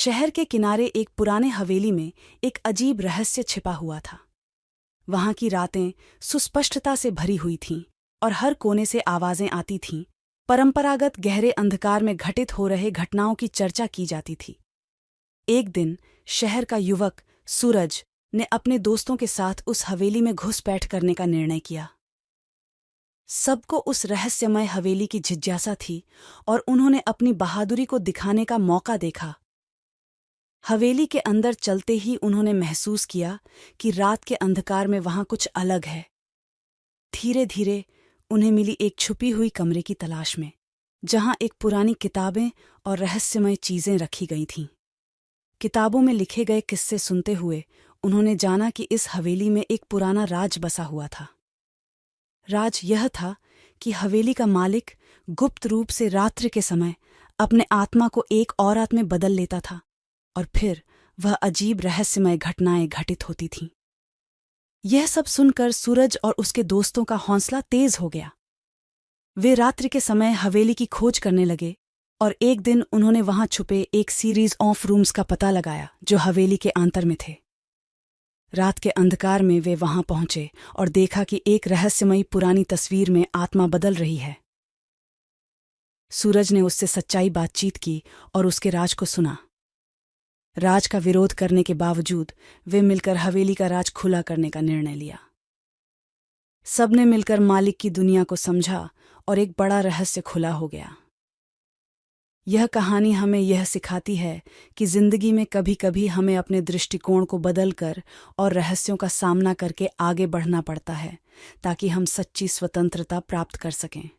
शहर के किनारे एक पुराने हवेली में एक अजीब रहस्य छिपा हुआ था। वहां की रातें सुस्पष्टता से भरी हुई थीं और हर कोने से आवाजें आती थीं। परंपरागत गहरे अंधकार में घटित हो रहे घटनाओं की चर्चा की जाती थी। एक दिन शहर का युवक सूरज ने अपने दोस्तों के साथ उस हवेली में घुसपैठ करने का निर्णय किया। सबको उस रहस्यमय हवेली की जिज्ञासा थी और उन्होंने अपनी बहादुरी को दिखाने का मौका देखा। हवेली के अंदर चलते ही उन्होंने महसूस किया कि रात के अंधकार में वहां कुछ अलग है। धीरे धीरे उन्हें मिली एक छुपी हुई कमरे की तलाश में, जहां एक पुरानी किताबें और रहस्यमय चीजें रखी गई थीं। किताबों में लिखे गए किस्से सुनते हुए उन्होंने जाना कि इस हवेली में एक पुराना राज बसा हुआ था। राज यह था कि हवेली का मालिक गुप्त रूप से रात्रि के समय अपने आत्मा को एक औरत में बदल लेता था और फिर वह अजीब रहस्यमय घटनाएं घटित होती थीं। यह सब सुनकर सूरज और उसके दोस्तों का हौसला तेज हो गया। वे रात्रि के समय हवेली की खोज करने लगे और एक दिन उन्होंने वहां छुपे एक सीरीज ऑफ रूम्स का पता लगाया जो हवेली के आंतर में थे। रात के अंधकार में वे वहां पहुंचे और देखा कि एक रहस्यमयी पुरानी तस्वीर में आत्मा बदल रही है। सूरज ने उससे सच्चाई बातचीत की और उसके राज को सुना। राज का विरोध करने के बावजूद वे मिलकर हवेली का राज खुला करने का निर्णय लिया। सबने मिलकर मालिक की दुनिया को समझा और एक बड़ा रहस्य खुला हो गया। यह कहानी हमें यह सिखाती है कि जिंदगी में कभी कभी हमें अपने दृष्टिकोण को बदलकर और रहस्यों का सामना करके आगे बढ़ना पड़ता है, ताकि हम सच्ची स्वतंत्रता प्राप्त कर सकें।